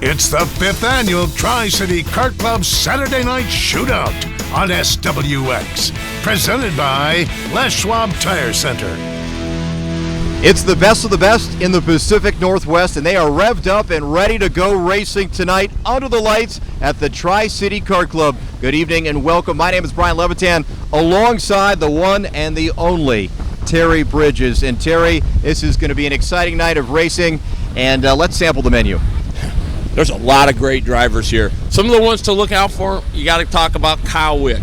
It's the 5th annual Tri-City Kart Club Saturday Night Shootout on SWX, presented by Les Schwab Tire Center. It's the best of the best in the Pacific Northwest, and they are revved up and ready to go racing tonight under the lights at the Tri-City Kart Club. Good evening and welcome. My name is Brian Levitan, alongside the one and the only Terry Bridges. And Terry, this is going to be an exciting night of racing, and let's sample the menu. There's a lot of great drivers here. Some of the ones to look out for, you got to talk about Kyle Wick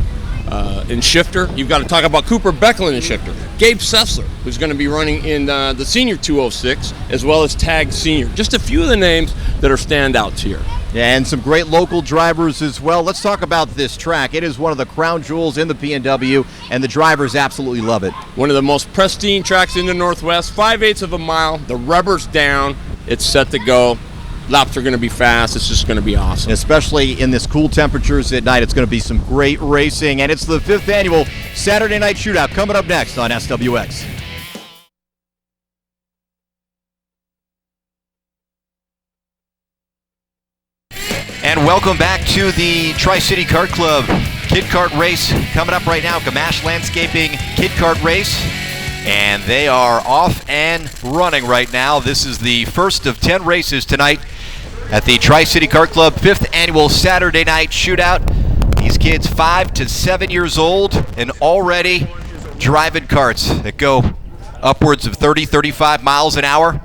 in Shifter. You've got to talk about Cooper Becklin in Shifter. Gabe Sessler, who's going to be running in the Senior 206, as well as Tag Senior. Just a few of the names that are standouts here. Yeah, and some great local drivers as well. Let's talk about this track. It is one of the crown jewels in the P&W, and the drivers absolutely love it. One of the most pristine tracks in the Northwest, 5/8 of a mile. The rubber's down. It's set to go. Laps are going to be fast. It's just going to be awesome. Especially in this cool temperatures at night, it's going to be some great racing. And it's the 5th annual Saturday Night Shootout coming up next on SWX. And welcome back to the Tri-City Kart Club Kid Kart Race coming up right now. Gamache Landscaping Kid Kart Race. And they are off and running right now. This is the first of 10 races tonight at the Tri-City Kart Club 5th annual Saturday Night Shootout. These kids 5 to 7 years old and already driving karts that go upwards of 30, 35 miles an hour.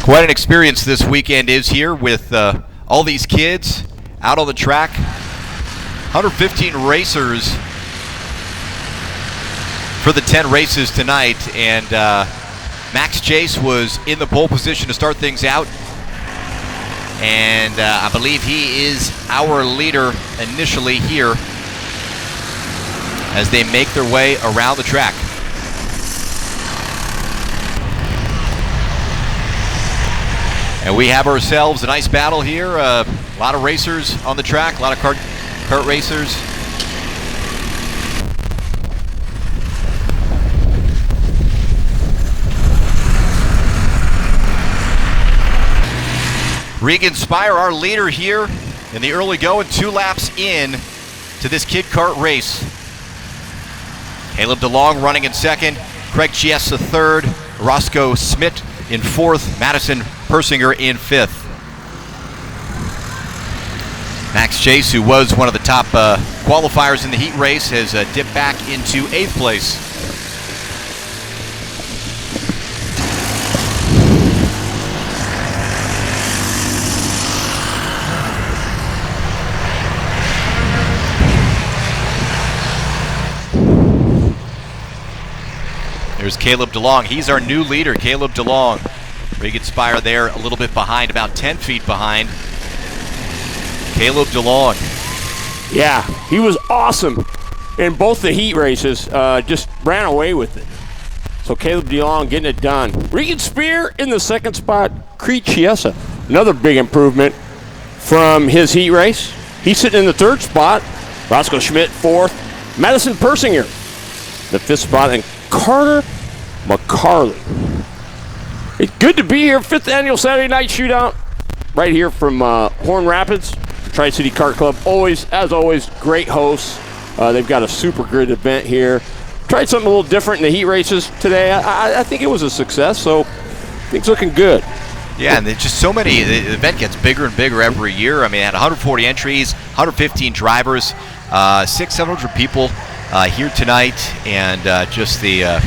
Quite an experience this weekend is here with all these kids out on the track. 115 racers for the 10 races tonight, and Max Chase was in the pole position to start things out, and I believe he is our leader initially here as they make their way around the track. And we have ourselves a nice battle here. A lot of racers on the track, a lot of kart racers. Regan Spire, our leader here in the early going, 2 laps in to this kid kart race. Caleb DeLong running in second, Craig Chiesa third, Roscoe Smith in fourth, Madison Persinger in fifth. Max Chase, who was one of the top qualifiers in the heat race, has dipped back into 8th place. There's Caleb DeLong. He's our new leader, Caleb DeLong. Regan Spire there a little bit behind, about 10 feet behind. Caleb DeLong. Yeah, he was awesome in both the heat races. Just ran away with it. So Caleb DeLong getting it done. Regan Spear in the second spot. Creed Chiesa, another big improvement from his heat race. He's sitting in the 3rd spot. Roscoe Schmidt 4th. Madison Persinger the 5th spot. And Carter McCarley. It's good to be here. 5th annual Saturday Night Shootout right here from Horn Rapids. Tri-City Kart Club, as always, great hosts. They've got a super good event here. Tried something a little different in the heat races today. I think it was a success, so things looking good. Yeah, and there's just so many. The event gets bigger and bigger every year. I mean, it had 140 entries, 115 drivers, 600-700 people here tonight, and just the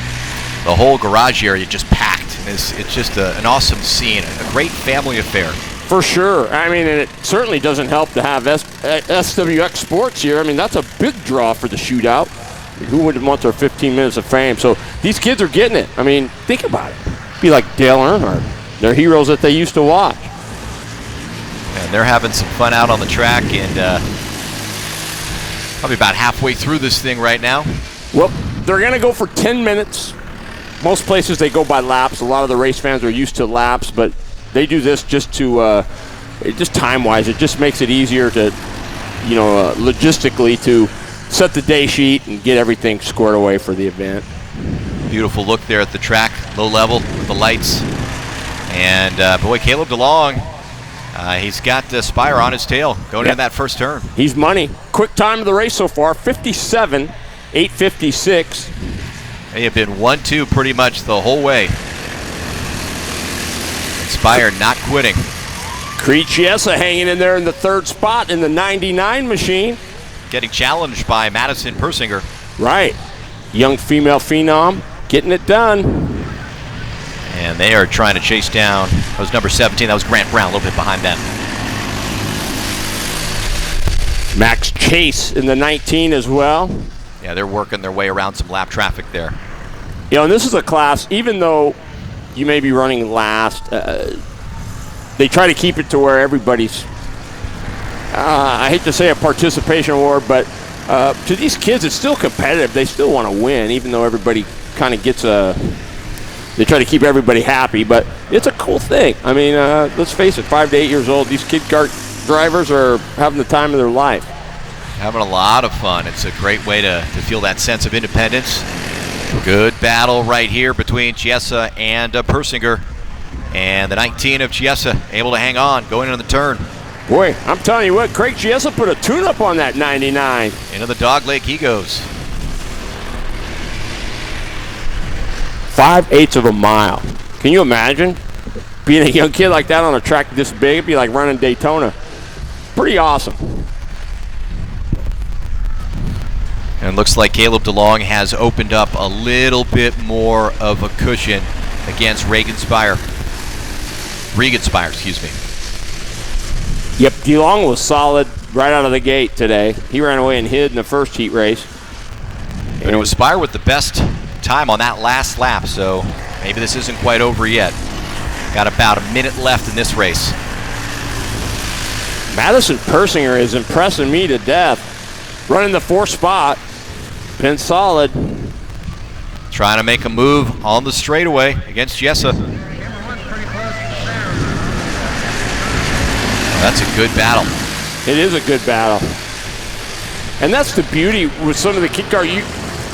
whole garage area just packed. It's just an awesome scene, a great family affair. For sure. I mean, and it certainly doesn't help to have SWX Sports here. I mean, that's a big draw for the shootout. Who wouldn't want their 15 minutes of fame? So these kids are getting it. I mean, think about it. Be like Dale Earnhardt. They're heroes that they used to watch. And they're having some fun out on the track, and probably about halfway through this thing right now. Well, they're going to go for 10 minutes. Most places they go by laps. A lot of the race fans are used to laps, but they do this just to, just time-wise, it just makes it easier to, logistically to set the day sheet and get everything squared away for the event. Beautiful look there at the track, low level with the lights. And boy, Caleb DeLong, he's got Spire on his tail going into that first turn. He's money. Quick time of the race so far, 57, 8:56. They have been 1-2 pretty much the whole way. Spire not quitting. Creed Chiesa hanging in there in the third spot in the 99 machine. Getting challenged by Madison Persinger. Right. Young female phenom getting it done. And they are trying to chase down, that was number 17, that was Grant Brown, a little bit behind them. Max Chase in the 19 as well. Yeah, they're working their way around some lap traffic there. You know, and this is a class, even though you may be running last, they try to keep it to where everybody's, I hate to say a participation award, but to these kids it's still competitive. They still want to win, even though everybody kind of gets they try to keep everybody happy, but it's a cool thing. I mean, let's face it, 5 to 8 years old, these kid kart drivers are having the time of their life. Having a lot of fun. It's a great way to feel that sense of independence. Good battle right here between Chiesa and Persinger. And the 19 of Chiesa able to hang on, going into the turn. Boy, I'm telling you what, Craig Chiesa put a tune-up on that 99. Into the dog leg he goes. 5/8 of a mile. Can you imagine being a young kid like that on a track this big? It'd be like running Daytona. Pretty awesome. And it looks like Caleb DeLong has opened up a little bit more of a cushion against Regan Spire, excuse me. Yep, DeLong was solid right out of the gate today. He ran away and hid in the first heat race. And it was Spire with the best time on that last lap, so maybe this isn't quite over yet. Got about a minute left in this race. Madison Persinger is impressing me to death. Running the fourth spot, been solid. Trying to make a move on the straightaway against Chiesa. That's a good battle. It is a good battle. And that's the beauty with some of the kid kart.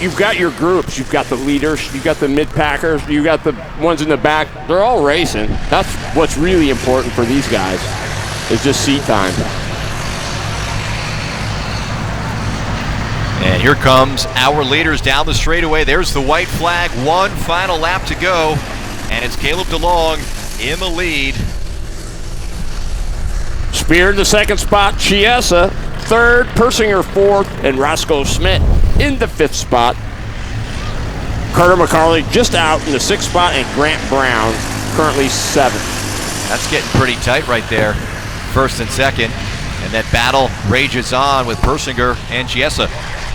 You've got your groups. You've got the leaders. You've got the mid-packers. You've got the ones in the back. They're all racing. That's what's really important for these guys, is just seat time. And here comes our leaders down the straightaway. There's the white flag. One final lap to go. And it's Caleb DeLong in the lead. Spear in the second spot. Chiesa third. Persinger fourth. And Roscoe Schmidt in the fifth spot. Carter McCarley just out in the sixth spot. And Grant Brown currently seventh. That's getting pretty tight right there. First and second. And that battle rages on with Persinger and Chiesa.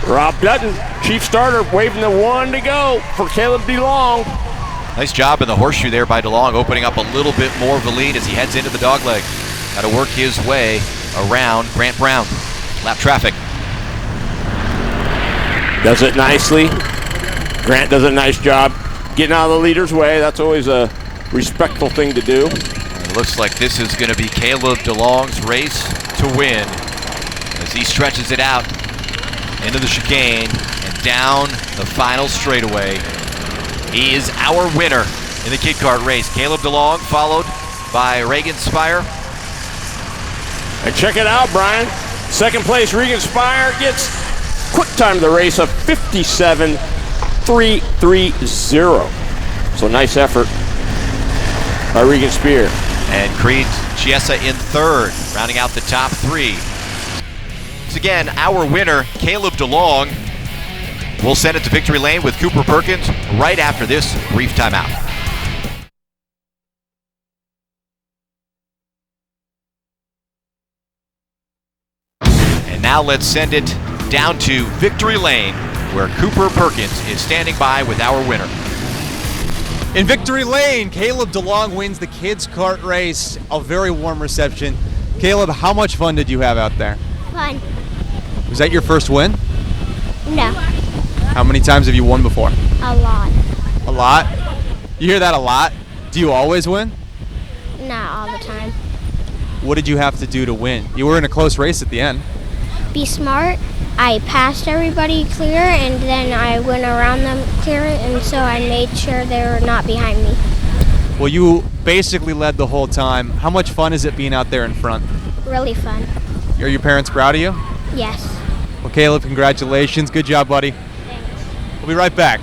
Rob Dutton, chief starter, waving the one to go for Caleb DeLong. Nice job in the horseshoe there by DeLong, opening up a little bit more of a lead as he heads into the dogleg. Got to work his way around Grant Brown. Lap traffic. Does it nicely. Grant does a nice job getting out of the leader's way. That's always a respectful thing to do. It looks like this is going to be Caleb DeLong's race to win as he stretches it out into the chicane and down the final straightaway. He is our winner in the kid kart race. Caleb DeLong, followed by Regan Spire. And check it out, Brian. Second place, Regan Spire gets quick time of the race of 57.330. So nice effort by Regan Spire. And Creed Chiesa in third, rounding out the top three. Once again, our winner, Caleb DeLong. We'll send it to victory lane with Cooper Perkins right after this brief timeout. And now let's send it down to victory lane, where Cooper Perkins is standing by with our winner. In victory lane, Caleb DeLong wins the kids kart race. A very warm reception. Caleb, how much fun did you have out there? Fun. Was that your first win? No. How many times have you won before? A lot. A lot? You hear that a lot? Do you always win? Not all the time. What did you have to do to win? You were in a close race at the end. Be smart. I passed everybody clear, and then I went around them clear, and so I made sure they were not behind me. Well, you basically led the whole time. How much fun is it being out there in front? Really fun. Are your parents proud of you? Yes. Well, Caleb, congratulations. Good job, buddy. We'll be right back.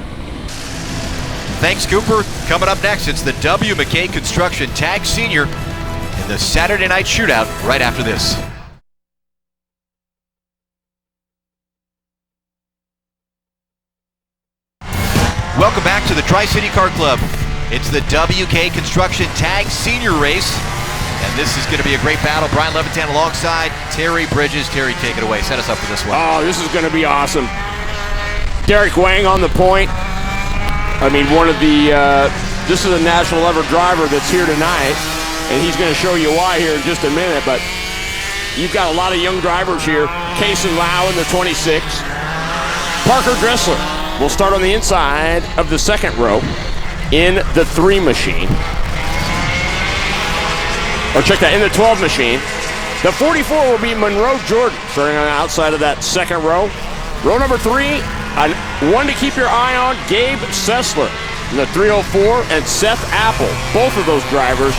Thanks, Cooper. Coming up next, it's the W. McKay Construction Tag Senior in the Saturday Night Shootout right after this. Welcome back to the Tri-City Kart Club. It's the WK Construction Tag Senior Race, and this is going to be a great battle. Brian Levitan alongside Terry Bridges. Terry, take it away. Set us up for this one. Oh, this is going to be awesome. Derek Wang on the point. I mean, this is a national level driver that's here tonight, and he's going to show you why here in just a minute, but you've got a lot of young drivers here. Kason Lau in the 26. Parker Dressler will start on the inside of the second row in the 3 machine. Or check that, in the 12 machine. The 44 will be Monroe Jordan, starting on the outside of that second row. Row number 3, one to keep your eye on, Gabe Sessler in the 304, and Seth Apple. Both of those drivers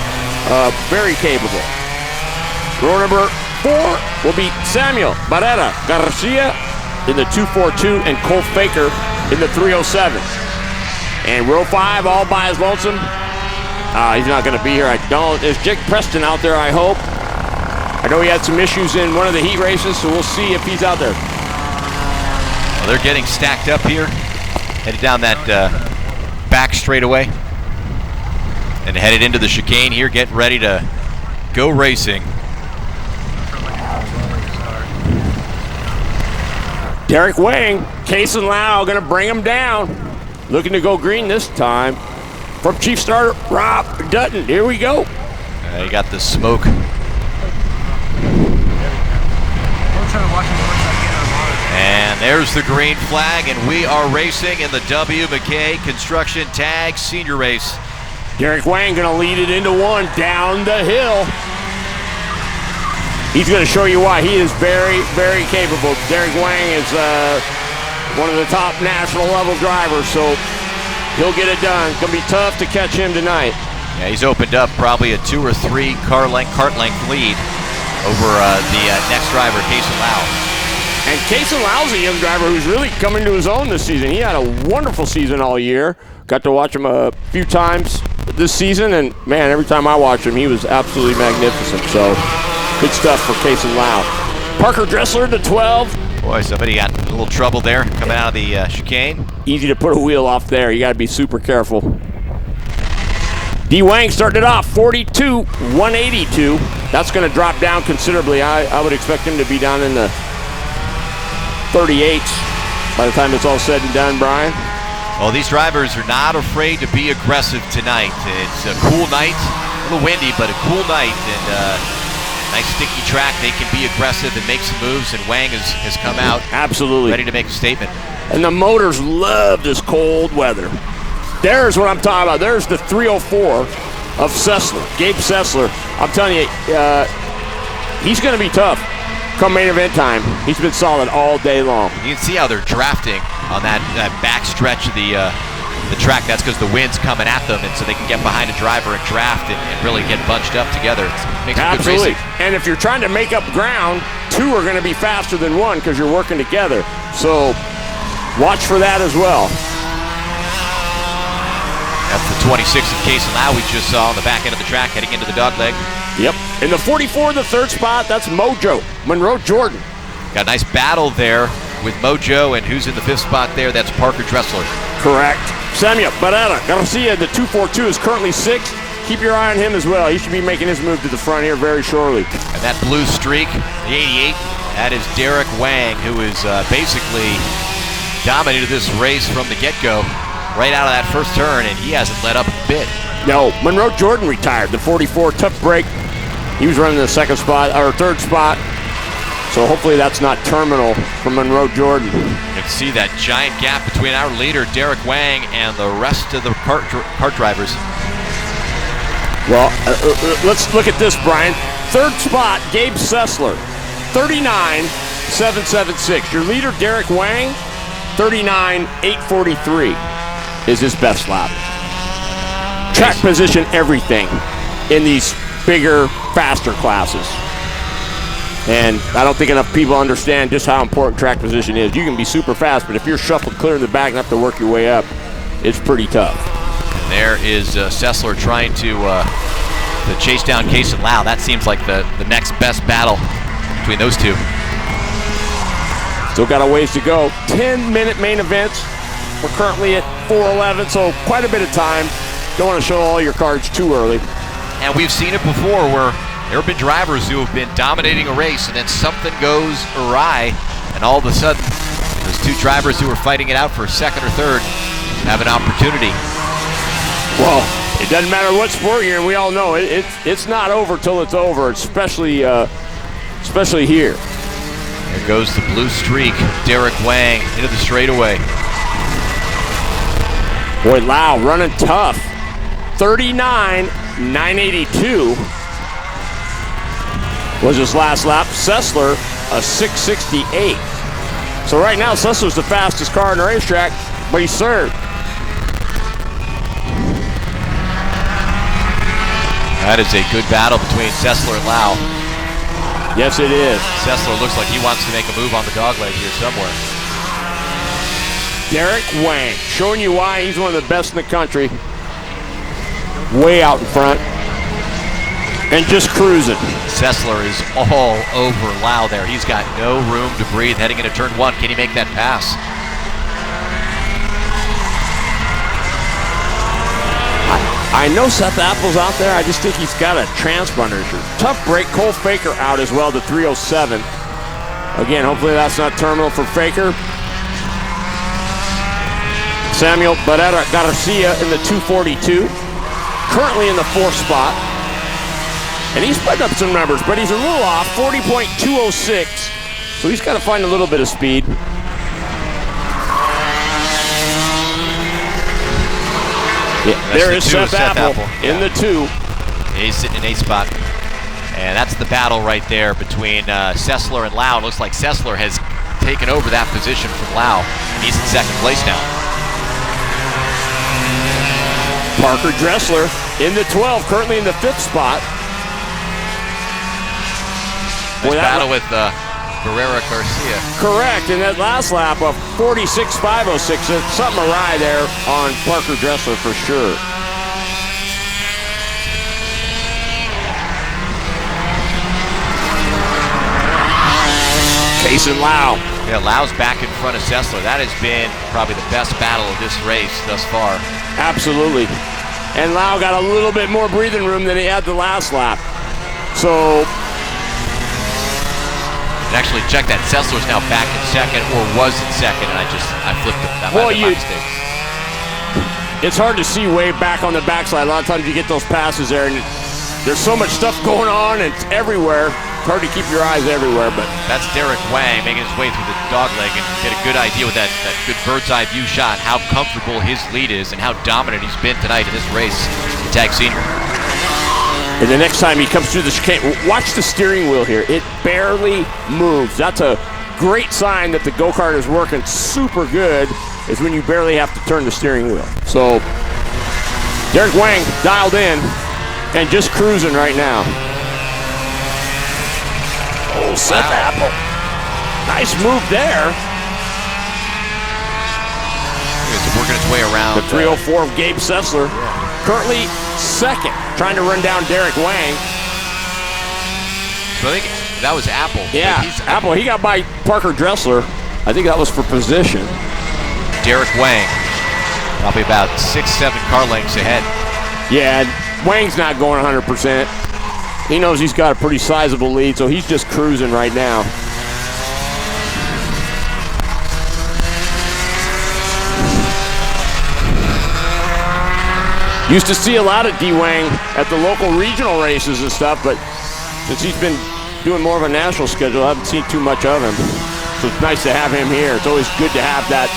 very capable. Row number 4 will be Samuel Barrera Garcia in the 242, and Cole Faker in the 307. And row 5, all by his lonesome. He's not going to be here. I don't. There's Jake Preston out there, I hope. I know he had some issues in one of the heat races, so we'll see if he's out there. Well, they're getting stacked up here, headed down that back straightaway, and headed into the chicane here, getting ready to go racing. Derek Wang, Kason Lau going to bring him down. Looking to go green this time. From Chief Starter, Rob Dutton. Here we go. You got the smoke. And there's the green flag, and we are racing in the W. McKay Construction Tag Senior Race. Derek Wang going to lead it into 1 down the hill. He's going to show you why. He is very, very capable. Derek Wang is one of the top national level drivers, so he'll get it done. It's going to be tough to catch him tonight. Yeah, he's opened up probably a 2 or 3 cart length lead over the next driver, Kason Lau. And Kason Lau's a young driver who's really coming to his own this season. He had a wonderful season all year. Got to watch him a few times this season, and man, every time I watched him, he was absolutely magnificent. So, good stuff for Kason Lau. Parker Dressler to 12. Boy, somebody got a little trouble there coming out of the chicane. Easy to put a wheel off there. You got to be super careful. D. Wang started it off 42, 182. That's going to drop down considerably. I would expect him to be down in the 38s by the time it's all said and done, Brian. Well, these drivers are not afraid to be aggressive tonight. It's a cool night, a little windy, but a cool night, and nice sticky track. They can be aggressive and make some moves, and Wang has come out absolutely ready to make a statement. And the motors love this cold weather. There's what I'm talking about. There's the 304 of Sessler, Gabe Sessler. I'm telling you, he's going to be tough come main event time. He's been solid all day long. You can see how they're drafting on that back stretch of the track. That's because the wind's coming at them, and so they can get behind a driver and draft and really get bunched up together. It makes absolutely. Good racing. And if you're trying to make up ground, 2 are going to be faster than 1 because you're working together. So watch for that as well. That's the 26 of Kason Lau we just saw on the back end of the track heading into the dogleg. Yep. In the 44, the 3rd spot, that's Mojo, Monroe Jordan. Got a nice battle there with Mojo, and who's in the 5th spot there? That's Parker Dressler. Correct. Samuel Barrera Garcia, the 242, is currently 6th. Keep your eye on him as well. He should be making his move to the front here very shortly. And that blue streak, the 88, that is Derek Wang, who is basically dominated this race from the get-go. Right out of that first turn, and he hasn't let up a bit. No, Monroe Jordan retired, the 44, tough break. He was running the 2nd spot, or 3rd spot. So hopefully that's not terminal for Monroe Jordan. You can see that giant gap between our leader, Derek Wang, and the rest of the kart drivers. Well, let's look at this, Brian. 3rd spot, Gabe Sessler, 39.776. Your leader, Derek Wang, 39.843. Is his best lap. track position everything in these bigger, faster classes. And I don't think enough people understand just how important track position is. You can be super fast, but if you're shuffled clear in the back and have to work your way up, it's pretty tough. And there is Sessler trying to chase down Case and Lau. That seems like the next best battle between those two. Still got a ways to go. 10-minute main events. We're currently at 4:11, so quite a bit of time. Don't want to show all your cards too early. And we've seen it before where there have been drivers who have been dominating a race and then something goes awry, and all of a sudden those two drivers who were fighting it out for second or third have an opportunity. Well, it doesn't matter what sport you're in. We all know it's not over till it's over, especially here. There goes the blue streak. Derek Wang into the straightaway. Boy, Lau running tough. 39.982 was his last lap. Sessler, a 6.68. So right now, Sessler's the fastest car in the racetrack, but he's third. That is a good battle between Sessler and Lau. Yes, it is. Sessler looks like he wants to make a move on the dogleg here somewhere. Derek Wang, showing you why he's one of the best in the country. Way out in front. And just cruising. Sessler is all over Lau there. He's got no room to breathe heading into turn one. Can he make that pass? I know Seth Apple's out there. I just think he's got a transponder issue. Tough break. Cole Faker out as well to 307. Again, hopefully that's not terminal for Faker. Samuel Barrera Garcia in the 242. Currently in the fourth spot. And he's putting up some numbers, but he's a little off, 40.206. So he's got to find a little bit of speed. Yeah, there is Seth Apple in the two. He's sitting in eighth spot. And that's the battle right there between Sessler and Lau. It looks like Sessler has taken over that position from Lau. And he's in second place now. Parker Dressler in the 12, currently in the fifth spot. Nice battle with Barrera Garcia. Correct, and that last lap of 46.506, something awry there on Parker Dressler for sure. Case and Lau. Yeah, Lau's back in front of Sessler. That has been probably the best battle of this race thus far. Absolutely. And Lau got a little bit more breathing room than he had the last lap. So, and actually check that. Sessler's now back in second, or was in second, and I flipped it. That might have been my mistake. It's hard to see way back on the backside. A lot of times you get those passes there, and there's so much stuff going on, and it's everywhere. It's hard to keep your eyes everywhere, but that's Derek Wang making his way through the dogleg and get a good idea with that good bird's eye view shot, how comfortable his lead is and how dominant he's been tonight in this race. The tag senior. And the next time he comes through the chicane, watch the steering wheel here. It barely moves. That's a great sign that the go-kart is working super good, is when you barely have to turn the steering wheel. So Derek Wang dialed in and just cruising right now. Oh, Seth Apple. Nice move there. It's working its way around. The 304 of Gabe Sessler. Currently second, trying to run down Derek Wang. So I think that was Apple. Yeah, Apple. He got by Parker Dressler. I think that was for position. Derek Wang, probably about 6-7 car lengths ahead. Yeah, Wang's not going 100%. He knows he's got a pretty sizable lead, so he's just cruising right now. Used to see a lot of D. Wang at the local regional races and stuff, but since he's been doing more of a national schedule, I haven't seen too much of him. So it's nice to have him here. It's always good to have that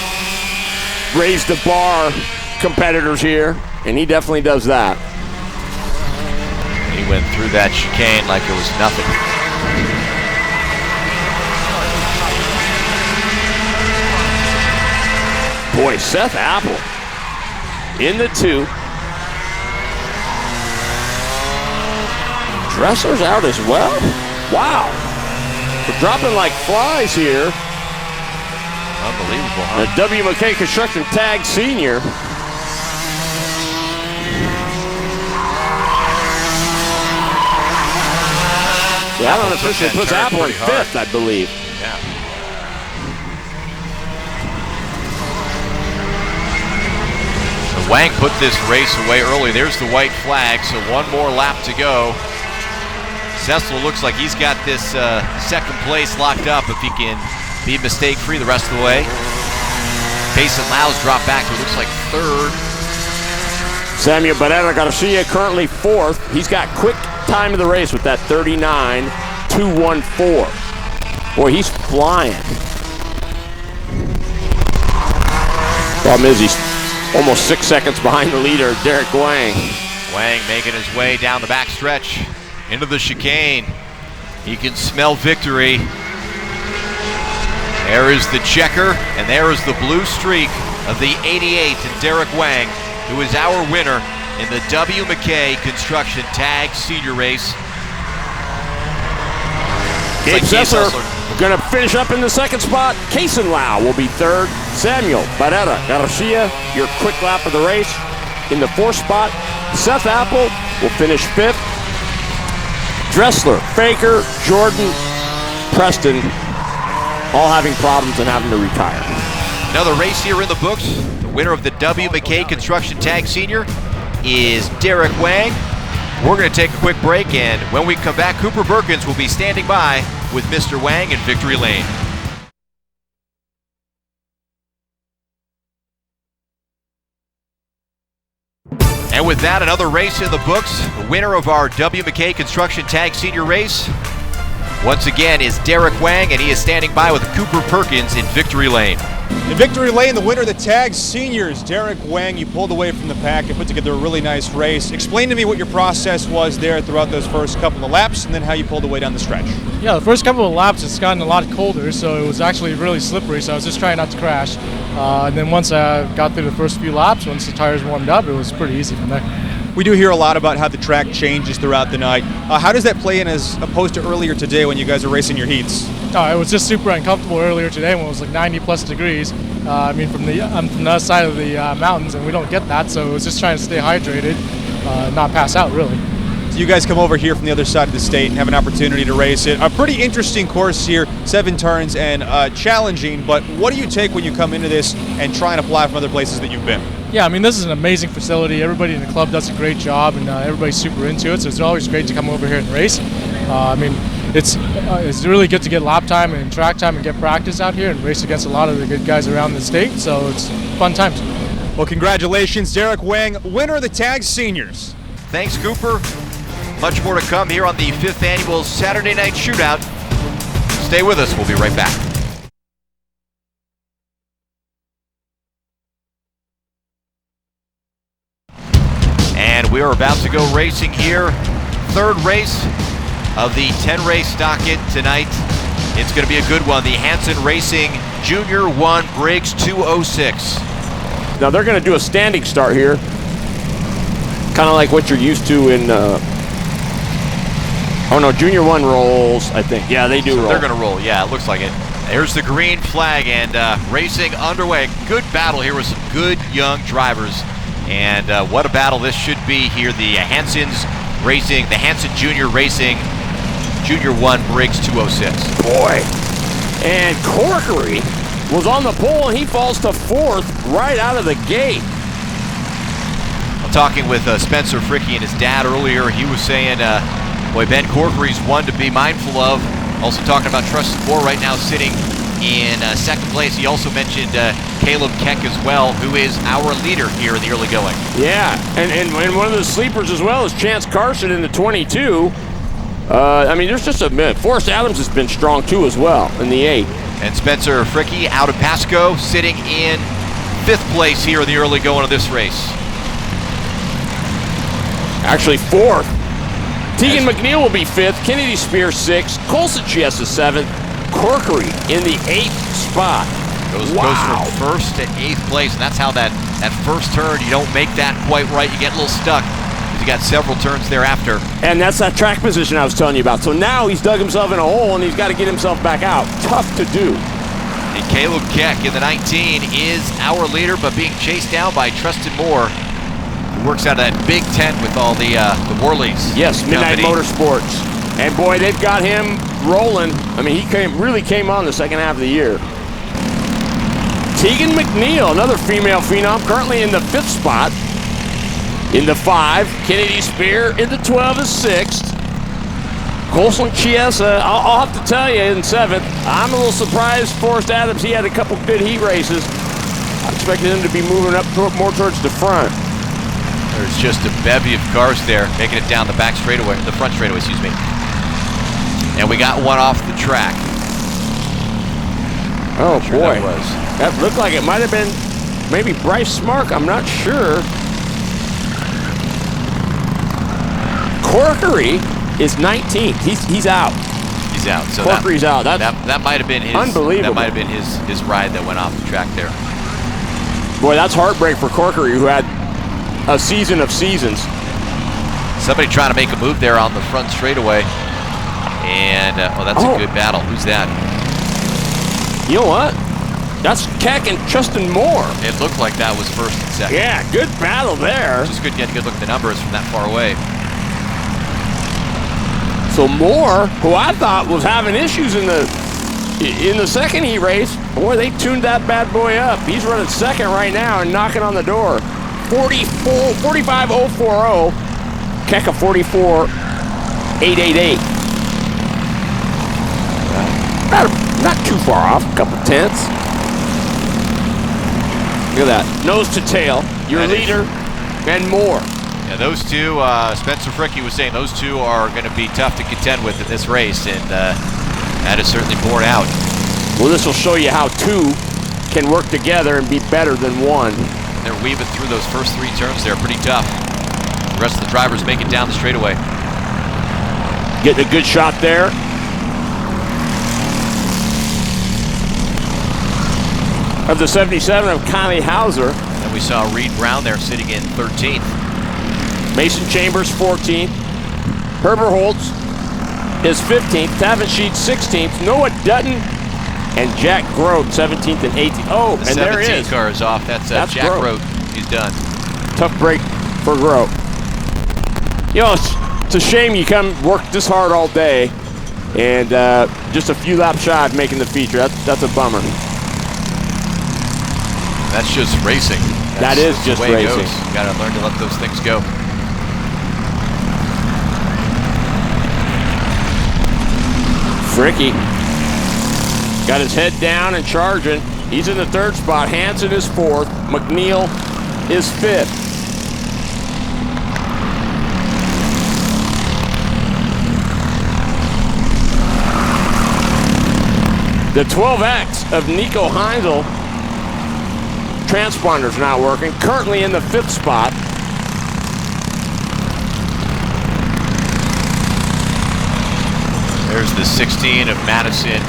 raise the bar competitors here, and he definitely does that. He went through that chicane like it was nothing. Boy, Seth Apple in the two. Dressler's out as well? Wow. We're dropping like flies here. Unbelievable, huh? The WMK Construction Tag Senior. The Allen official puts Apple in 5th, I believe. Yeah. Wang put this race away early. There's the white flag, so one more lap to go. Sessler looks like he's got this second place locked up if he can be mistake-free the rest of the way. Payson Lau's dropped back to, it looks like, 3rd. Samuel Barrera Garcia currently 4th. He's got quick time of the race with that 39.214. Boy, he's flying. Problem is he's almost 6 seconds behind the leader, Derek Wang. Wang making his way down the back stretch into the chicane. He can smell victory. There is the checker, and there is the blue streak of the 88 and Derek Wang, who is our winner in the W. McKay Construction Tag Senior Race. Gabe Sessler going to finish up in the 2nd spot. Kaysen Lau will be 3rd. Samuel Barrera Garcia, your quick lap of the race, in the 4th spot. Seth Apple will finish 5th. Dressler, Faker, Jordan, Preston, all having problems and having to retire. Another race here in the books. The winner of the W. McKay Construction Tag Senior is Derek Wang. We're going to take a quick break, and when we come back, Cooper Perkins will be standing by with Mr. Wang in Victory Lane. And with that, another race in the books. The winner of our W. McKay Construction Tag Senior Race, once again, is Derek Wang, and he is standing by with Cooper Perkins in Victory Lane. In Victory Lane, the winner of the Tag Seniors, Derek Wang. You pulled away from the pack and put together a really nice race. Explain to me what your process was there throughout those first couple of laps, and then how you pulled away down the stretch. Yeah, the first couple of laps, it's gotten a lot colder, so it was actually really slippery, so I was just trying not to crash. And then once I got through the first few laps, once the tires warmed up, it was pretty easy from there. We do hear a lot about how the track changes throughout the night. How does that play in as opposed to earlier today when you guys are racing your heats? It was just super uncomfortable earlier today when it was like 90 plus degrees. I'm from the other side of the mountains, and we don't get that, so it was just trying to stay hydrated, not pass out really. So you guys come over here from the other side of the state and have an opportunity to race it. A pretty interesting course here, 7 turns and challenging, but what do you take when you come into this and try and apply from other places that you've been? Yeah, I mean, this is an amazing facility. Everybody in the club does a great job, and everybody's super into it, so it's always great to come over here and race. I mean, it's really good to get lap time and track time and get practice out here and race against a lot of the good guys around the state, so it's fun times. Well, congratulations, Derek Wang, winner of the Tag Seniors. Thanks, Cooper. Much more to come here on the 5th annual Saturday Night Shootout. Stay with us. We'll be right back. And we are about to go racing here. 3rd race of the 10-race docket tonight. It's going to be a good one. The Hanson Racing Junior 1 Briggs 206. Now they're going to do a standing start here, kind of like what you're used to in. Oh no, Junior 1 rolls, I think. Yeah, they do roll. They're going to roll, yeah, it looks like it. There's the green flag, and racing underway. Good battle here with some good young drivers. And what a battle this should be here. The Hanson's Racing, the Hanson Junior Racing Junior 1 Briggs 206. Boy, and Corkery was on the pole, and he falls to 4th right out of the gate. I'm talking with Spencer Fricke and his dad earlier. He was saying, boy, Ben Corkery's one to be mindful of. Also talking about Trusted 4 right now sitting in 2nd place. He also mentioned Caleb Keck as well, who is our leader here in the early going. Yeah, and one of the sleepers as well is Chance Carson in the 22. I mean, there's just a minute. Forrest Adams has been strong too as well in the 8. And Spencer Fricke out of Pasco sitting in 5th place here in the early going of this race. Actually 4th. Tegan McNeil will be 5th, Kennedy Spears 6th, Colson Chiesa 7th, Corkery in the 8th spot. Goes from 1st to 8th place, and that's how that first turn, you don't make that quite right. You get a little stuck. You got several turns thereafter. And that's that track position I was telling you about. So now he's dug himself in a hole, and he's got to get himself back out. Tough to do. And Caleb Keck in the 19 is our leader, but being chased down by Tristan Moore, who works out of that Big Tent with all the Worleys. Yes, Midnight Motorsports. And boy, they've got him rolling. I mean, he really came on the second half of the year. Tegan McNeil, another female phenom, currently in the 5th spot. In the 5, Kennedy Spear in the 12 is 6th. Colson Chiesa, I'll have to tell you, in 7th. I'm a little surprised Forrest Adams, he had a couple good heat races. I expected him to be moving up more towards the front. There's just a bevy of cars there, making it down the back straightaway, the front straightaway, excuse me. And we got one off the track. Oh boy, that looked like it might have been maybe Bryce Smark, I'm not sure. Corkery is 19th. He's out. He's out. So Corkery's out. That might have been his. Unbelievable. That might have been his ride that went off the track there. Boy, that's heartbreak for Corkery, who had a season of seasons. Somebody trying to make a move there on the front straightaway, and that's a good battle. Who's that? You know what? That's Keck and Tristan Moore. It looked like that was first and second. Yeah, good battle there. Just couldn't get a good look at the numbers from that far away. So Moore, who I thought was having issues in the second heat race, boy, they tuned that bad boy up. He's running second right now and knocking on the door. 45,040. Keck a 44,888. Not too far off, a couple tenths. Look at that, nose to tail. Your leader and Moore. Yeah, those two, Spencer Fricke was saying those two are going to be tough to contend with in this race, and that is certainly borne out. Well, this will show you how two can work together and be better than one. They're weaving through those first 3 turns. They're pretty tough. The rest of the drivers make it down the straightaway. Getting a good shot there. Of the 77 of Kylie Hauser. And we saw Reed Brown there sitting in 13th. Mason Chambers 14th. Herbert Holtz is 15th. Tavensheet 16th. Noah Dutton and Jack Grote 17th and 18th. Oh, and there it is. 17th car is off. That's Jack Grote. He's done. Tough break for Grote. You know, it's a shame you come work this hard all day and just a few laps shy of making the feature. That's a bummer. That's just racing. That is just racing. You got to learn to let those things go. Fricke got his head down and charging. He's in the 3rd spot. Hansen is 4th. McNeil is 5th. The 12X of Nico Heinzel, transponder's not working. Currently in the 5th spot. There's the 16 of Madison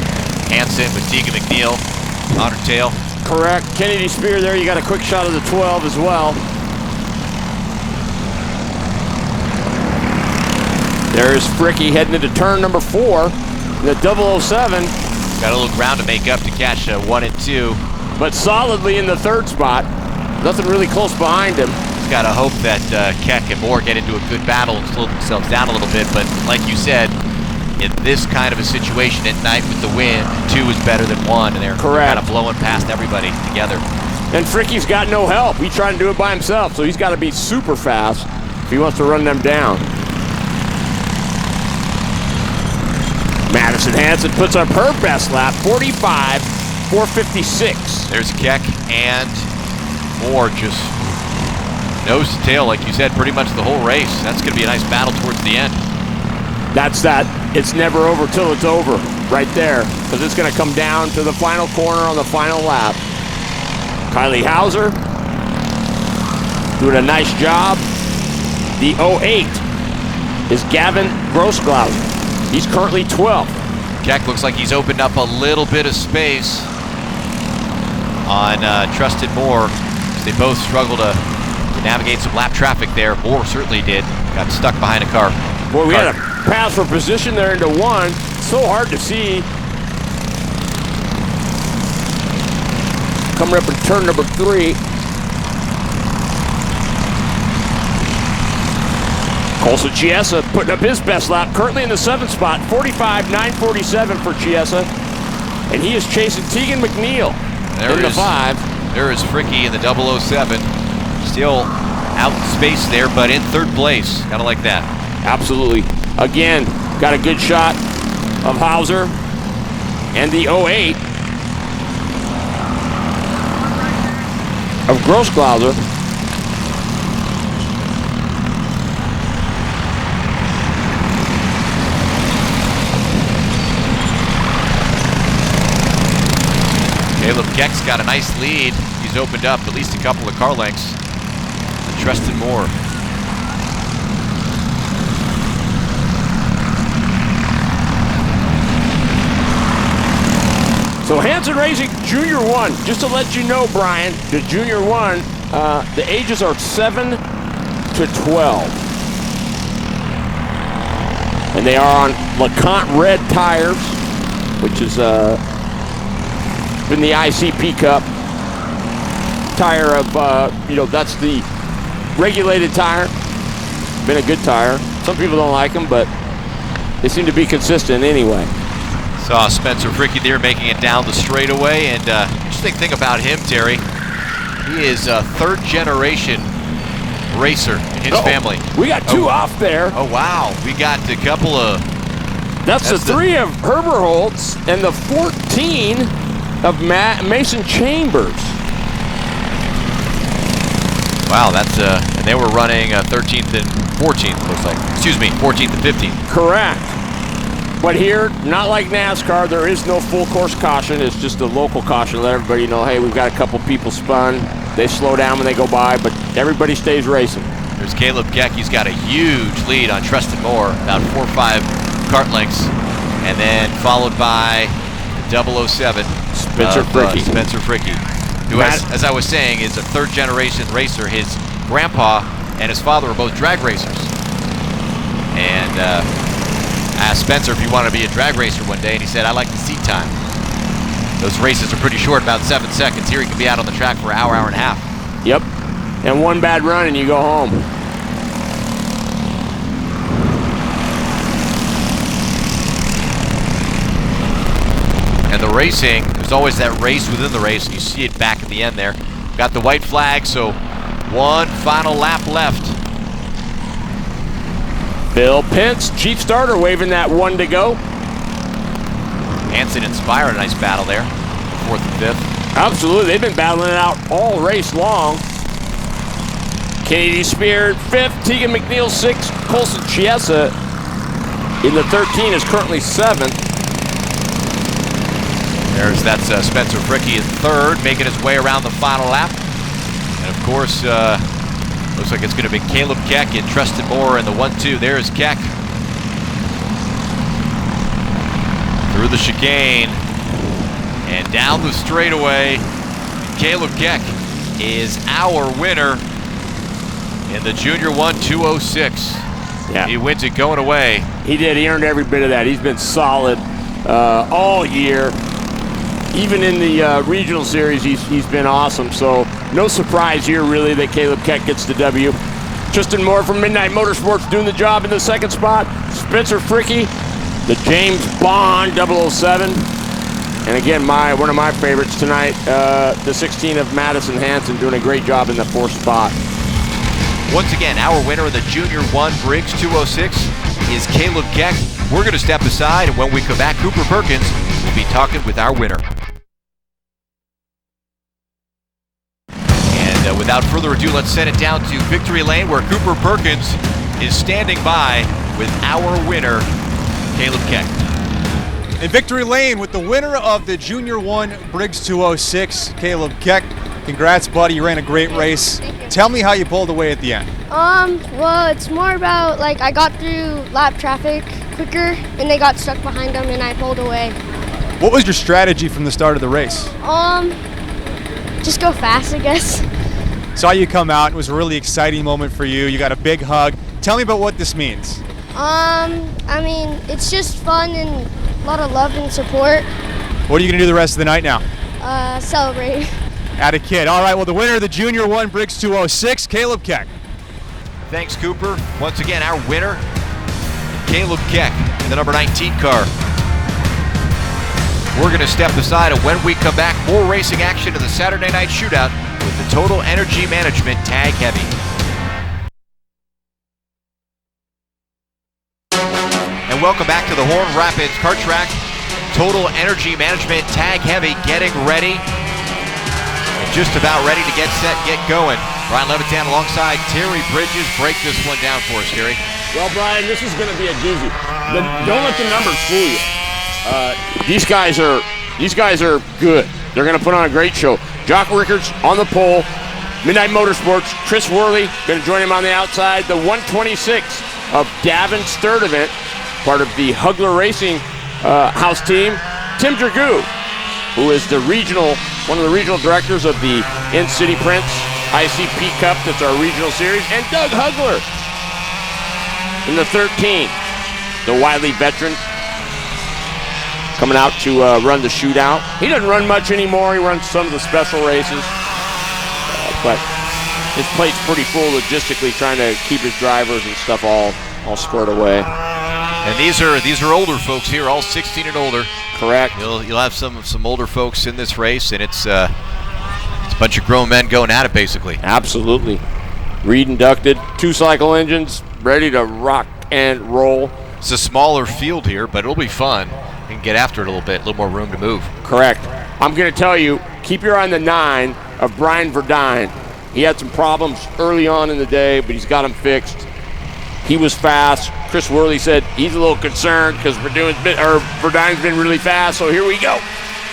Hansen with Tegan McNeil on her tail. Correct. Kennedy Spear there. You got a quick shot of the 12 as well. There's Fricke heading into turn number 4. The 007. Got a little ground to make up to catch 1 and 2. But solidly in the 3rd spot. Nothing really close behind him. Just got to hope that Keck and Moore get into a good battle and slow themselves down a little bit. But like you said, in this kind of a situation at night with the wind, 2 is better than 1, and they're kind of blowing past everybody together. And Fricke's got no help. He's trying to do it by himself, so he's got to be super fast if he wants to run them down. Madison Hansen puts up her best lap, 45,456. There's Keck and Moore just nose to tail, like you said, pretty much the whole race. That's going to be a nice battle towards the end. That's that. It's never over till it's over, right there, because it's going to come down to the final corner on the final lap. Kylie Hauser doing a nice job. The 08 is Gavin Grossglauser. He's currently 12th. Keck looks like he's opened up a little bit of space on Tristan Moore. They both struggle to to navigate some lap traffic there. Moore certainly did. Got stuck behind a car. Boy, we had a pass for position there into one. So hard to see. Coming up in turn number 3. Colson Chiesa putting up his best lap, currently in the 7th spot, 45.947 for Chiesa. And he is chasing Tegan McNeil in the 5. There is Fricky in the 007. Still out in space there, but in 3rd place. Gotta like that. Absolutely. Again, got a good shot of Hauser and the 08 of Grossglauser. Caleb Keck's got a nice lead. He's opened up at least a couple of car lengths to Tristan Moore. So Hanson Racing Junior 1, just to let you know, Brian, the Junior 1, the ages are 7 to 12. And they are on LeConte red tires, which is in the ICP Cup tire of, that's the regulated tire. Been a good tire. Some people don't like them, but they seem to be consistent anyway. Saw Spencer Fricky there making it down the straightaway, and interesting thing about him, Terry, he is a 3rd generation racer in his family. We got 2 off there. Oh wow, we got a couple of... That's the 3 of Herberholtz and the 14 of Mason Chambers. Wow, that's and they were running 13th and 14th, looks like. Excuse me, 14th and 15th. Correct. But here, not like NASCAR, there is no full course caution. It's just a local caution to let everybody know, hey, we've got a couple people spun. They slow down when they go by, but everybody stays racing. There's Caleb Keck. He's got a huge lead on Tristan Moore, about 4 or 5 kart lengths. And then followed by the 007. Spencer Fricky. Spencer Fricky, who, as I was saying, is a 3rd generation racer. His grandpa and his father are both drag racers. And asked Spencer if he wanted to be a drag racer one day, and he said, I like the seat time. Those races are pretty short, about 7 seconds. Here he can be out on the track for an hour, hour and a half. Yep. And one bad run and you go home. And the racing, there's always that race within the race, and you see it back at the end there. Got the white flag, so 1 final lap left. Bill Pence, chief starter, waving that 1 to go. Hanson inspired a nice battle there, 4th and 5th. Absolutely, they've been battling it out all race long. Kennedy Spear 5th, Tegan McNeil 6th, Colson Chiesa in the 13 is currently 7th. That's Spencer Fricky in 3rd, making his way around the final lap. And of course, looks like it's going to be Caleb Keck and Tristan Moore in the 1-2. There's Keck through the chicane and down the straightaway. Caleb Keck is our winner in the Junior 1 206. Yeah. He wins it going away. He did. He earned every bit of that. He's been solid all year. Even in the regional series, he's been awesome. So no surprise here, really, that Caleb Keck gets the W. Tristan Moore from Midnight Motorsports doing the job in the 2nd spot. Spencer Fricky, the James Bond 007. And again, one of my favorites tonight, the 16 of Madison Hanson doing a great job in the 4th spot. Once again, our winner of the Junior 1 Briggs 206 is Caleb Keck. We're going to step aside, and when we come back, Cooper Perkins will be talking with our winner. And without further ado, let's send it down to Victory Lane, where Cooper Perkins is standing by with our winner, Caleb Keck. In Victory Lane with the winner of the Junior 1 Briggs 206, Caleb Keck. Congrats, buddy. You ran a great race. Tell me how you pulled away at the end. Well, it's more about, like, I got through lap traffic quicker, and they got stuck behind them, and I pulled away. What was your strategy from the start of the race? Just go fast, I guess. Saw you come out. It was a really exciting moment for you. You got a big hug. Tell me about what this means. I mean, it's just fun and a lot of love and support. What are you going to do the rest of the night now? Celebrate. At a kid. All right, well, the winner of the Junior 1 Briggs 206, Caleb Keck. Thanks, Cooper. Once again, our winner, Caleb Keck, in the number 19 car. We're going to step aside, and when we come back, more racing action in the Saturday Night Shootout with the Total Energy Management Tag Heavy. And welcome back to the Horn Rapids Kart Track. Total Energy Management Tag Heavy getting ready. And just about ready to get set, get going. Brian Levitan alongside Terry Bridges. Break this one down for us, Terry. Well, Brian, this is going to be a doozy. Don't let the numbers fool you. These guys are good. They're going to put on a great show. Jock Rickards on the pole. Midnight Motorsports. Chris Worley going to join him on the outside. The 126 of Davin Sturdivant, part of the Hugler Racing house team. Tim Dragoo, who is one of the regional directors of the In-City Prince ICP Cup, that's our regional series, and Doug Hugler in the 13, the wily veteran, coming out to run the shootout. He doesn't run much anymore. He runs some of the special races, but his plate's pretty full logistically, trying to keep his drivers and stuff all squared away. And these are older folks here, all 16 and older. Correct. You'll have some older folks in this race, and it's a bunch of grown men going at it, basically. Absolutely. Reed inducted, 2-cycle engines, ready to rock and roll. It's a smaller field here, but it'll be fun. You can get after it a little more room to move. Correct. I'm going to tell you, keep your eye on the 9 of Brian Verdine. He had some problems early on in the day, but he's got them fixed. He was fast. Chris Worley said he's a little concerned because Verdine's been really fast, so here we go.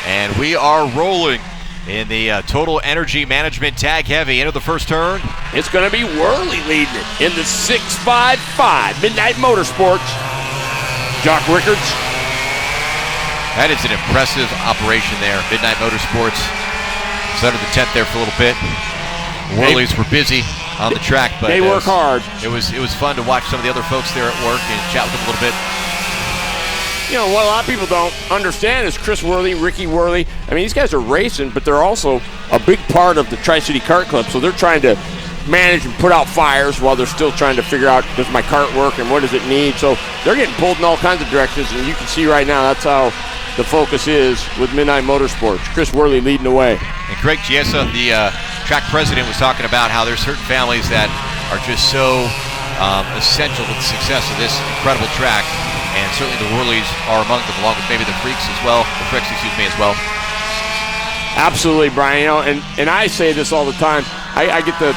And we are rolling in the Total Energy Management Tag Heavy. Into the first turn. It's going to be Worley leading it in the 655 Midnight Motorsports. Jock Rickards. That is an impressive operation there. Midnight Motorsports. It's under the tent there for a little bit. Worleys were busy on the track, but they work hard. It was fun to watch some of the other folks there at work and chat with them a little bit. You know, what a lot of people don't understand is Chris Worley, Ricky Worley. I mean, these guys are racing, but they're also a big part of the Tri-City Kart Club, so they're trying to manage and put out fires while they're still trying to figure out, does my kart work and what does it need? So they're getting pulled in all kinds of directions, and you can see right now that's how the focus is with Midnight Motorsports. Chris Worley leading the way. And Greg Chiesa, the track president, was talking about how there's certain families that are just so essential to the success of this incredible track, and certainly the Worleys are among them, along with maybe the Freaks as well. Absolutely, Brian. You know, and I say this all the time. I get the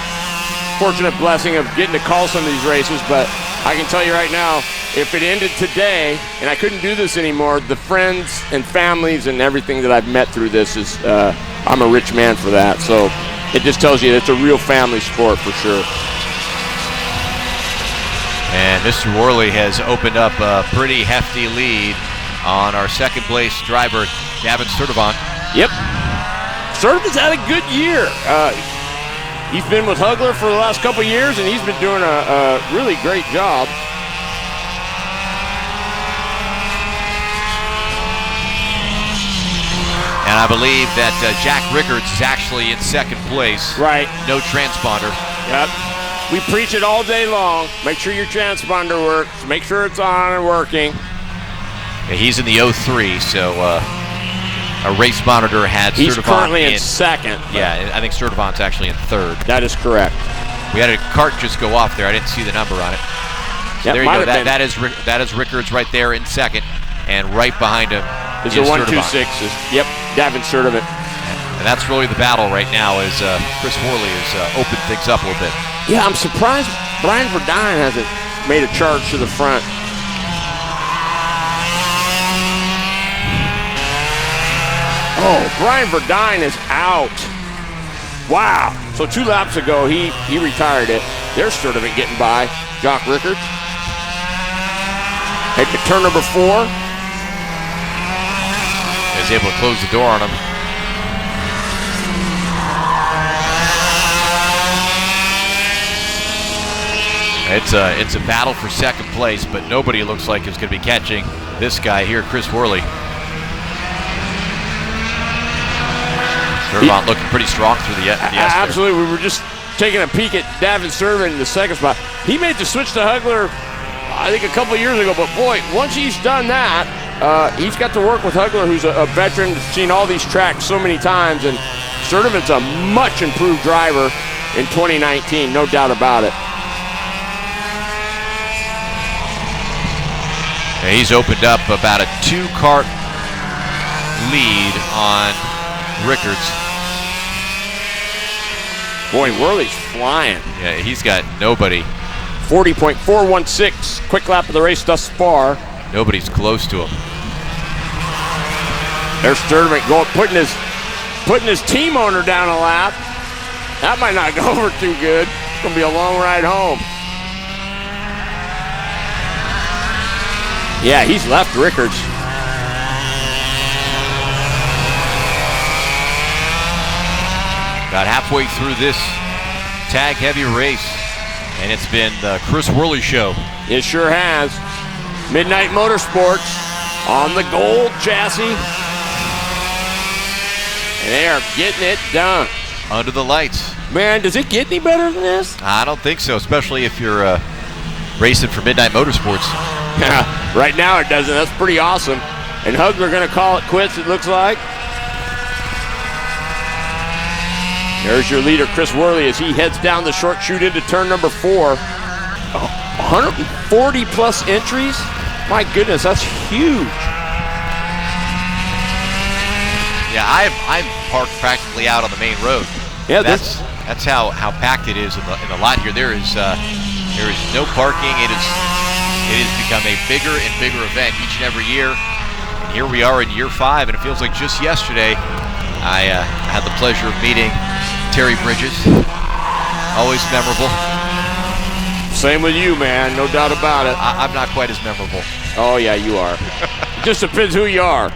fortunate blessing of getting to call some of these races, but I can tell you right now, if it ended today and I couldn't do this anymore, the friends and families and everything that I've met through this is, I'm a rich man for that. So it just tells you it's a real family sport for sure. And Mr. Worley has opened up a pretty hefty lead on our second place driver, Davin Sturdivant. Yep. Sturdivant's had a good year. He's been with Hugler for the last couple years, and he's been doing a really great job. And I believe that Jack Rickards is actually in second place. Right. No transponder. Yep. We preach it all day long. Make sure your transponder works. Make sure it's on and working. Yeah, he's in the 03, so a race monitor had He's Sturdivant currently in second. Yeah, I think Sturdivant's actually in third. That is correct. We had a cart just go off there. I didn't see the number on it. So there you go. That is Rickards right there in second, and right behind him is the 126. Yep, Davin Sturdivant. And that's really the battle right now, as Chris Worley has opened things up a little bit. Yeah, I'm surprised Brian Verdine hasn't made a charge to the front. Oh, Brian Verdine is out. Wow. So 2 laps ago, he retired it. There's Sturdivant getting by. Jock Rickards. Head to turn number 4. Is able to close the door on him. It's a battle for second place, but nobody looks like is going to be catching this guy here, Chris Worley. Servant looking pretty strong through the S there. Absolutely. We were just taking a peek at Davin Servant in the second spot. He made the switch to Hugler, I think, a couple of years ago, but boy, once he's done that, he's got to work with Hugler, who's a veteran, seen all these tracks so many times, and Servant's a much improved driver in 2019, no doubt about it. And he's opened up about a 2-kart lead on Rickards. Boy, Worley's flying. Yeah, he's got nobody. 40.416, quick lap of the race thus far. Nobody's close to him. There's Sturtevant going, putting his team owner down a lap. That might not go over too good. It's gonna be a long ride home. Yeah, he's left Rickards. About halfway through this tag heavy race, and it's been the Chris Worley show. It sure has. Midnight Motorsports on the gold chassis. And they are getting it done. Under the lights. Man, does it get any better than this? I don't think so, especially if you're racing for Midnight Motorsports. Right now it doesn't. That's pretty awesome. And Hugler going to call it quits, it looks like. There's your leader, Chris Worley, as he heads down the short chute into turn number 4. 140 plus entries? My goodness, that's huge. Yeah, I'm parked practically out on the main road. Yeah, that's how packed it is in the lot here. There is no parking. It has become a bigger and bigger event each and every year. And here we are in year 5, and it feels like just yesterday I had the pleasure of meeting Terry Bridges. Always memorable. Same with you, man. No doubt about it. I'm not quite as memorable. Oh, yeah, you are. It just depends who you are.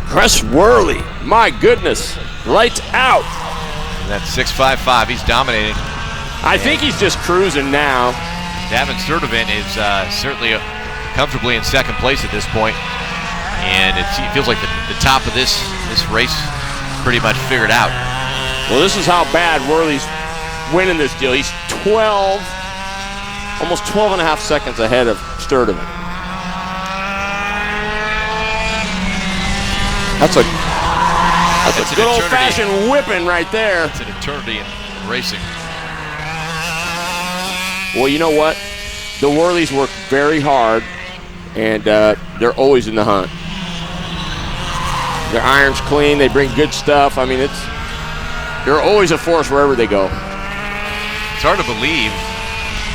Chris Worley, my goodness, lights out. And that's 6.55. He's dominating. I think he's just cruising now. Davin Sturtevant is certainly comfortably in second place at this point, and it feels like the top of this race pretty much figured out. Well, this is how bad Worley's winning this deal. He's almost 12 and a half seconds ahead of Sturtevant. That's a good old-fashioned whipping right there. It's an eternity in racing. Well, you know what? The Worleys work very hard, and they're always in the hunt. Their iron's clean. They bring good stuff. I mean, they're always a force wherever they go. It's hard to believe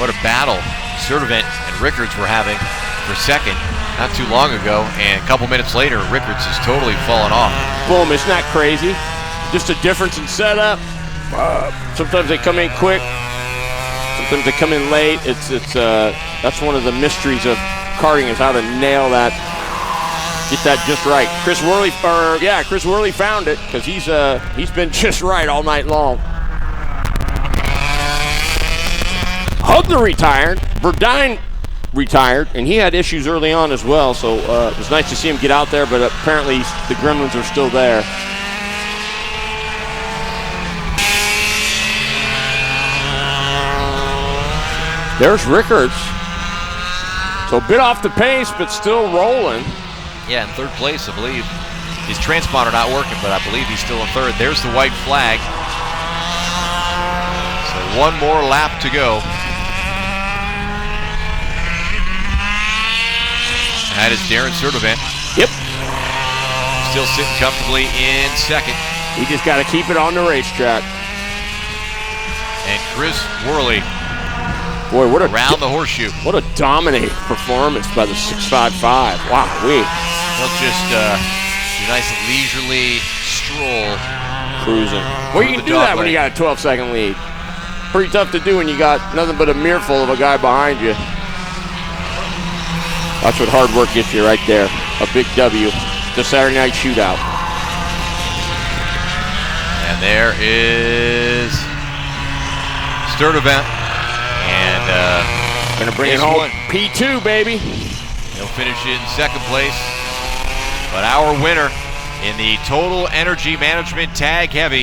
what a battle Sturtevant and Rickards were having for second not too long ago, and a couple minutes later, Rickards has totally fallen off. Boom, isn't that crazy? Just a difference in setup. Sometimes they come in quick. Sometimes they come in late. That's one of the mysteries of karting, is how to nail that, get that just right. Chris Worley found it, because he's been just right all night long. Hugler retired. Verdine retired, and he had issues early on as well, so it was nice to see him get out there, but apparently the gremlins are still there. There's Rickards. So a bit off the pace, but still rolling. Yeah, in third place, I believe. His transponder not working, but I believe he's still in third. There's the white flag. So one more lap to go. That is Darren Sturtevant. Yep. Still sitting comfortably in second. He just got to keep it on the racetrack. And Chris Worley, boy, what around the horseshoe. What a dominating performance by the 6.55. Wow, Well, just a nice leisurely stroll. Cruising. Well, you can do that when you got a 12-second lead. Pretty tough to do when you got nothing but a mirror full of a guy behind you. That's what hard work gets you right there. A big W. The Saturday Night Shootout. And there is Sturtevant And Gonna bring it this home. one, P2, baby. he'll finish in second place. But our winner in the Total Energy Management Tag Heavy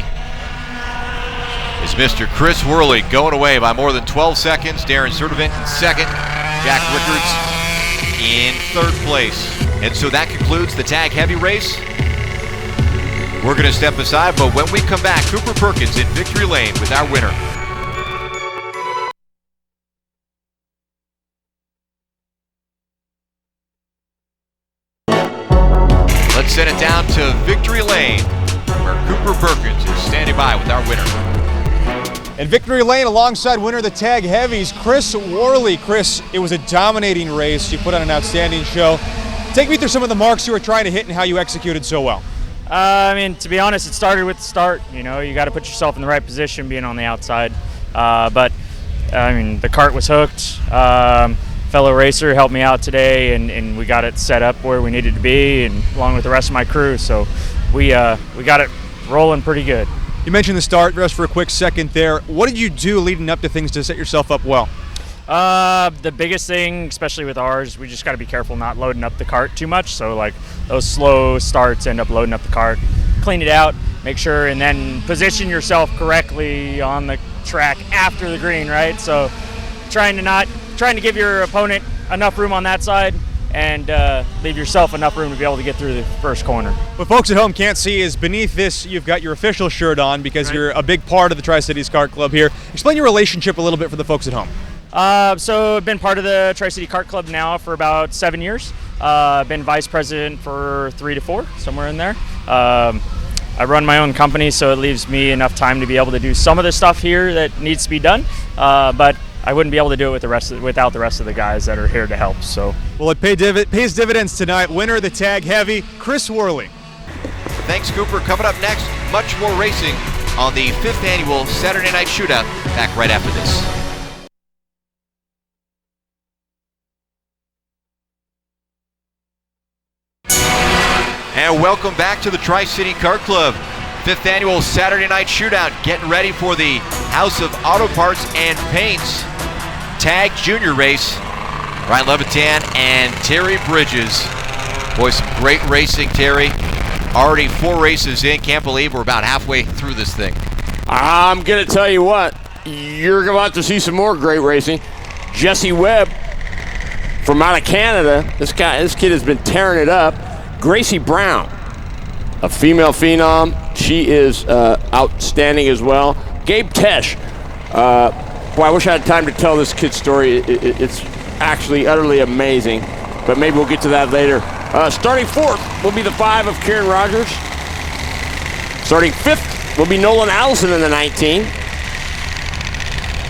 is Mr. Chris Worley, going away by more than 12 seconds. Darren Sertivant in second. Jack Rickards in third place. And so that concludes the Tag Heavy race. We're going to step aside, but when we come back, Cooper Perkins in victory lane with our winner. Let's send it down to victory lane, where Cooper Perkins is standing by with our winner. In victory lane, alongside winner of the Tag Heavies, Chris Worley. Chris, it was a dominating race. You put on an outstanding show. Take me through some of the marks you were trying to hit and how you executed so well. I mean, to be honest, it started with the start. You know, you got to put yourself in the right position being on the outside. But, I mean, the cart was hooked. Fellow racer helped me out today, and we got it set up where we needed to be, and along with the rest of my crew. So we got it rolling pretty good. You mentioned the start, just for a quick second there. What did you do leading up to things to set yourself up well? The biggest thing, especially with ours, we just got to be careful not loading up the cart too much. So like those slow starts end up loading up the cart. Clean it out, make sure, and then position yourself correctly on the track after the green, right? So trying to give your opponent enough room on that side and leave yourself enough room to be able to get through the first corner. What folks at home can't see is beneath this, you've got your official shirt on because Right. you're a big part of the Tri-Cities Kart Club here. Explain your relationship a little bit for the folks at home. So I've been part of the Tri-City Kart Club now for about 7 years. I've been vice president for 3 to 4, somewhere in there. I run my own company, so it leaves me enough time to be able to do some of the stuff here that needs to be done. But I wouldn't be able to do it without the rest of the guys that are here to help. So, Well, it pays dividends tonight. Winner of the Tag Heavy, Chris Worley. Thanks, Cooper. Coming up next, much more racing on the 5th annual Saturday Night Shootout. Back right after this. And welcome back to the Tri-City Kart Club 5th annual Saturday Night Shootout. Getting ready for the House of Auto Parts and Paints Tag Junior race. Ryan Levitan and Terry Bridges. Boy, some great racing, Terry. Already 4 races in. Can't believe we're about halfway through this thing. I'm going to tell you what, you're about to see some more great racing. Jesse Webb from out of Canada. This kid has been tearing it up. Gracie Brown, a female phenom. She is outstanding as well. Gabe Tesh. Boy, I wish I had time to tell this kid's story. It's actually utterly amazing, but maybe we'll get to that later. Starting 4th will be the 5 of Kieran Rogers. Starting 5th will be Nolan Allison in the 19.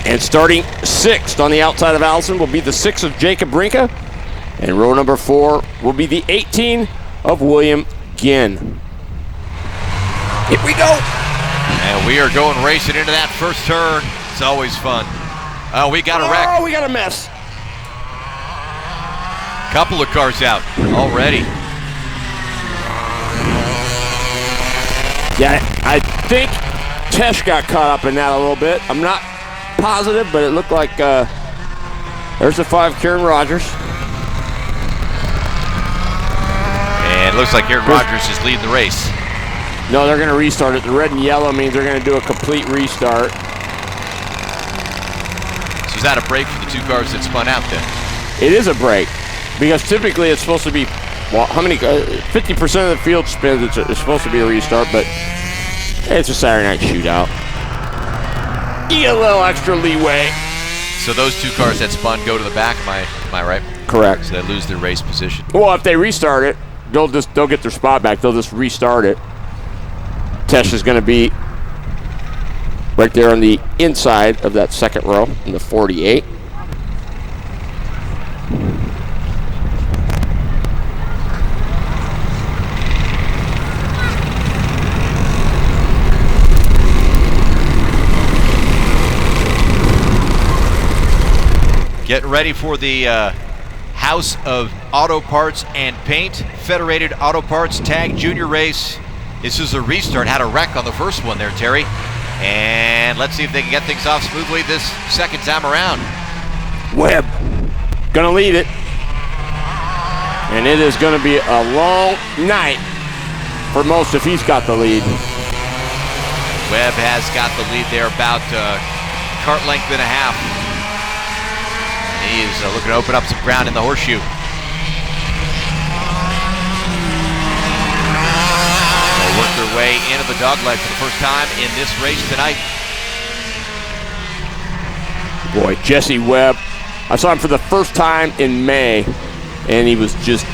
And starting 6th on the outside of Allison will be the 6 of Jacob Brinka. And row number 4 will be the 18 of William Ginn. Here we go. And we are going racing into that first turn. It's always fun. Oh, we got a wreck. Oh, we got a mess. Couple of cars out already. Yeah, I think Tesh got caught up in that a little bit. I'm not positive, but it looked like there's the 5, Kieran Rogers. And it looks like Kieran Rogers is leading the race. No, they're going to restart it. The red and yellow means they're going to do a complete restart. So is that a break for the 2 cars that spun out then? It is a break because typically it's supposed to be, well, how many? 50% of the field spins. It's supposed to be a restart, but it's a Saturday night shootout. You get a little extra leeway. So those 2 cars that spun go to the back. Am I right? Correct. So they lose their race position. Well, if they restart it, they'll get their spot back. They'll just restart it. Tesh is going to be right there on the inside of that second row in the 48. Getting ready for the House of Auto Parts and Paint Federated Auto Parts Tag Junior race. This is a restart. Had a wreck on the first one there, Terry. And let's see if they can get things off smoothly this second time around. Webb gonna lead it. And it is gonna be a long night for most if he's got the lead. Webb has got the lead there, about cart length and a half. He is looking to open up some ground in the horseshoe. They'll work their way into the dogleg for the first time in this race tonight. Boy, Jesse Webb. I saw him for the first time in May, and he was just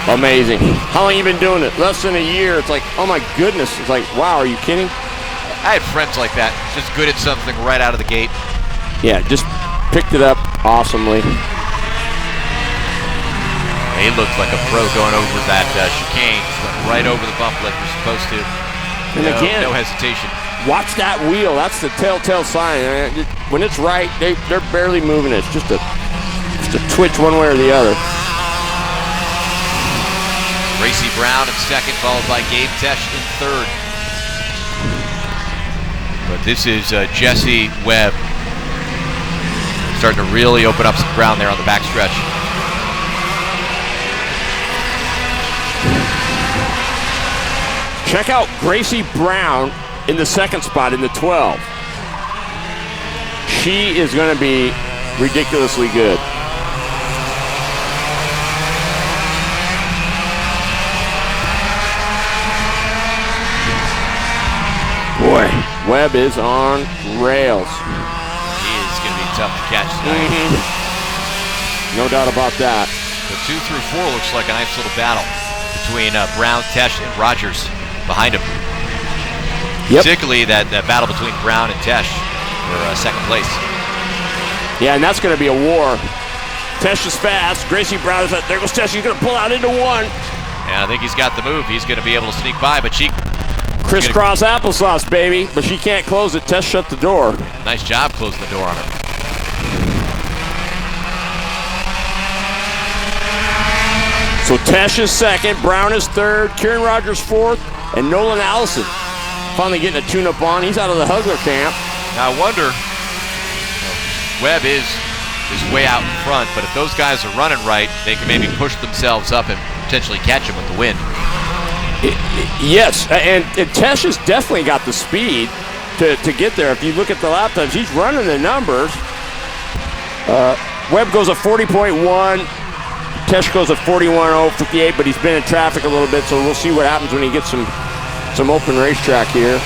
amazing. How long you been doing it? Less than a year. It's like, oh my goodness. It's like, wow, are you kidding? I had friends like that, just good at something right out of the gate. Yeah, just picked it up awesomely. He looked like a pro going over that chicane. Went right over the bump like you're supposed to. And again, no hesitation. Watch that wheel. That's the telltale sign. When it's right, they're barely moving it. It's just a twitch one way or the other. Gracie Brown in second, followed by Gabe Tesh in third. But this is Jesse Webb starting to really open up some ground there on the backstretch. Check out Gracie Brown in the second spot in the 12. She is going to be ridiculously good. Boy, Webb is on rails. He is going to be tough to catch tonight. No doubt about that. The 2 through 4 looks like a nice little battle between Brown, Tesh, and Rogers behind him. Yep. Particularly that battle between Brown and Tesh for second place. Yeah, and that's going to be a war. Tesh is fast. Gracie Brown is there goes Tesh. He's going to pull out into one. And I think he's got the move. He's going to be able to sneak by, but she... Crisscross applesauce, baby. But she can't close it. Tesh shut the door. Nice job closing the door on her. So Tesh is second, Brown is third, Kieran Rogers fourth, and Nolan Allison finally getting a tune-up on. He's out of the Hugler camp. Now I wonder, Webb is way out in front, but if those guys are running right, they can maybe push themselves up and potentially catch him with the wind. Yes, and Tesh has definitely got the speed to get there. If you look at the lap times, he's running the numbers. Webb goes a 40.1. Tesh goes at 41.058, but he's been in traffic a little bit, so we'll see what happens when he gets some open racetrack here.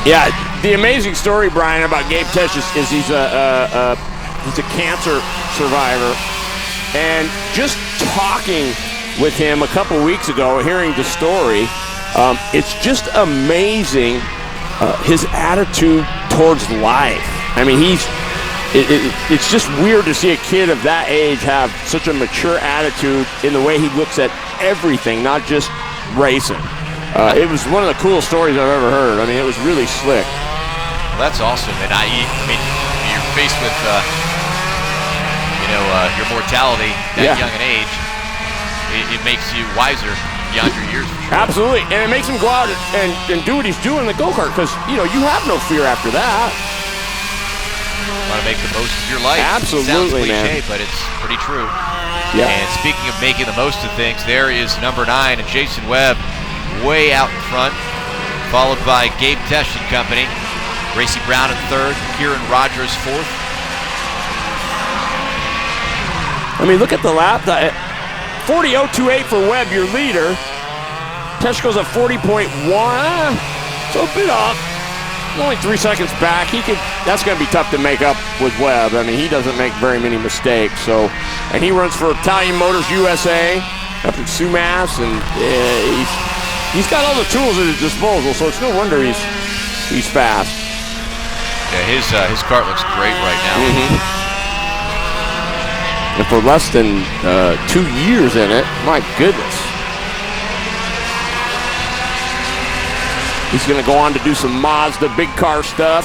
Yeah, the amazing story, Brian, about Gabe Tesh is he's a cancer survivor, and just talking with him a couple weeks ago, hearing the story, it's just amazing his attitude towards life. I mean, it's just weird to see a kid of that age have such a mature attitude in the way he looks at everything, not just racing. It was one of the coolest stories I've ever heard. I mean, it was really slick. Well, that's awesome. And I mean, you're faced with, your mortality at young an age. It makes you wiser beyond your years. For sure. Absolutely, and it makes him go out and do what he's doing in the go-kart, because, you have no fear after that. Want to make the most of your life. Absolutely, it sounds cliche, man. but it's pretty true. Yeah. And speaking of making the most of things, there is number 9, and Jason Webb way out in front, followed by Gabe Tesh and company. Gracie Brown in third, Kieran Rogers fourth. I mean, look at the lap. 40.028 for Webb, your leader. Tesh goes at 40.1. So a bit off. Only 3 seconds back. That's going to be tough to make up with Webb. I mean, he doesn't make very many mistakes. And he runs for Italian Motors USA up in Sumas, and he's got all the tools at his disposal. So it's no wonder he's fast. Yeah, his kart looks great right now. Mm-hmm. And for less than 2 years in it, my goodness. He's going to go on to do some Mazda big car stuff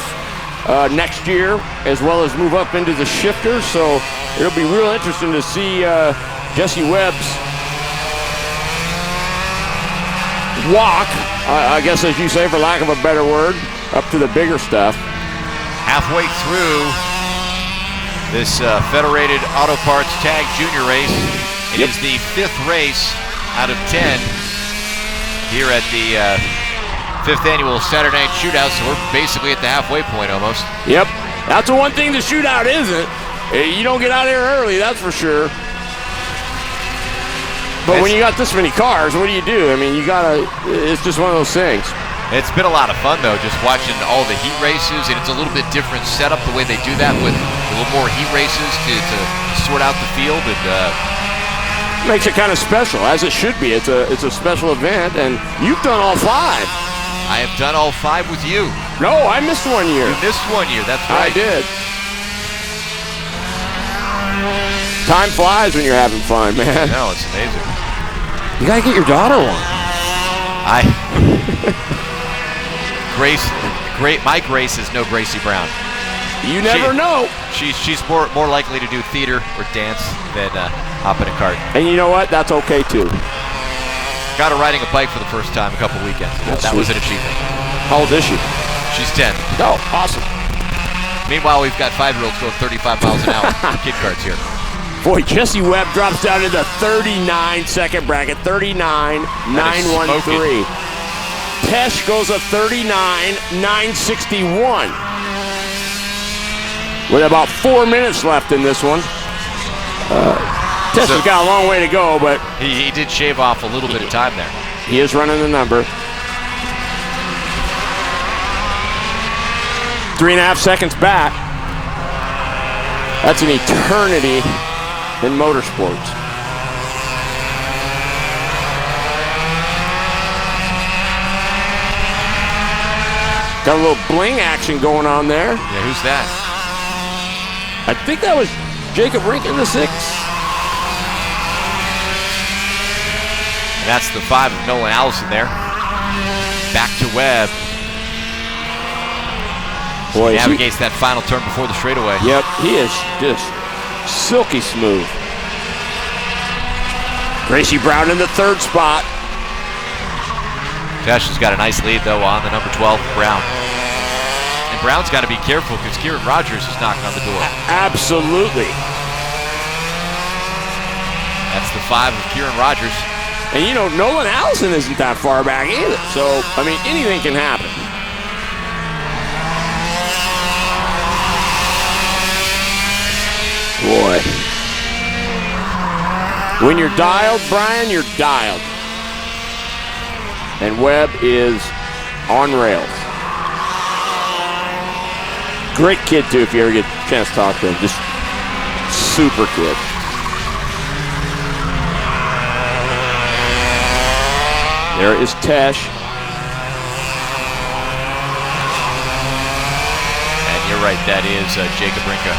next year, as well as move up into the shifter. So it'll be real interesting to see Jesse Webb's walk I guess as you say, for lack of a better word, up to the bigger stuff. Halfway through this Federated Auto Parts Tag Junior race. It is the 5th race out of 10 here at the 5th annual Saturday Night Shootout, so we're basically at the halfway point almost. Yep, that's the one thing the shootout isn't. You don't get out here early, that's for sure. But when you got this many cars, what do you do? I mean, it's just one of those things. It's been a lot of fun, though, just watching all the heat races, and it's a little bit different setup the way they do that with a little more heat races to sort out the field. And makes it kind of special, as it should be. It's a special event, and you've done all 5. I have done all 5 with you. No, I missed 1 year. You missed 1 year, that's right. I did. Time flies when you're having fun, man. No, it's amazing. You gotta get your daughter one. My Grace is no Gracie Brown. You never know. She's more likely to do theater or dance than hop in a cart. And you know what? That's okay too. Got her riding a bike for the first time a couple weekends ago. That was an achievement. How old is she? She's 10. Oh, awesome. Meanwhile, we've got 5-year-olds going 35 miles an hour kid carts here. Boy, Jesse Webb drops down to the 39-second bracket, 39.913. Tesh goes a 39.961. With about 4 minutes left in this one. Tesh has got a long way to go, but he did shave off a little bit of time there. He is running the number. 3.5 seconds back. That's an eternity in motorsports. Got a little bling action going on there. Yeah, who's that? I think that was Jacob Rink in the 6. And that's the 5 of Nolan Allison there. Back to Webb. Boy, he navigates that final turn before the straightaway. Yep, he is just silky smooth. Gracie Brown in the 3rd spot. Tesh has got a nice lead, though, on the number 12, Brown. And Brown's got to be careful because Kieran Rogers is knocking on the door. Absolutely. That's the 5 of Kieran Rogers. And, you know, Nolan Allison isn't that far back either. So, I mean, anything can happen. Boy. When you're dialed, Brian, you're dialed. And Webb is on rails. Great kid, too, if you ever get a chance to talk to him. Just super kid. There is Tesh. And you're right, that is Jacob Rinka.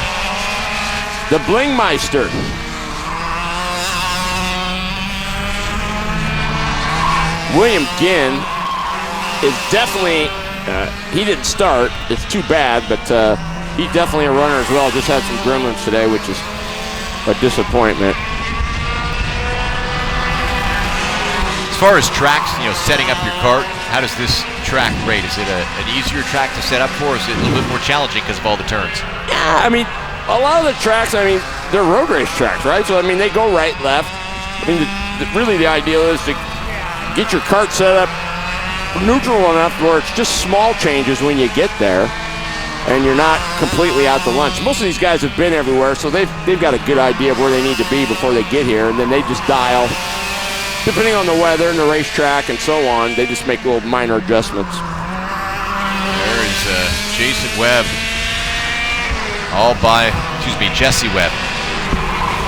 The Blingmeister. William Ginn is definitely, he didn't start, it's too bad, but he's definitely a runner as well. Just had some gremlins today, which is a disappointment. As far as tracks, you know, setting up your cart, how does this track rate? Is it an easier track to set up for, or is it a little bit more challenging because of all the turns? Yeah, I mean, a lot of the tracks, I mean, they're road race tracks, right? So, I mean, they go right, left. I mean, really the ideal is to get your cart set up neutral enough where it's just small changes when you get there and you're not completely out to lunch. Most of these guys have been everywhere, so they've got a good idea of where they need to be before they get here, and then they just dial. Depending on the weather and the racetrack and so on, they just make little minor adjustments. There's Jason Webb, Jesse Webb,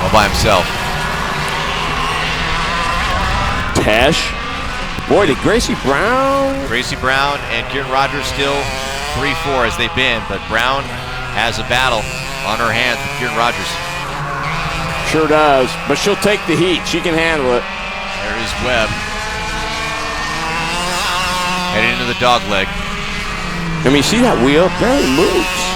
all by himself. Tesh. Boy, did Gracie Brown and Kieran Rogers still 3-4 as they've been, but Brown has a battle on her hands with Kieran Rogers. Sure does, but she'll take the heat. She can handle it. There is Webb. Heading into the dog leg. I mean, see that wheel? Barely moves.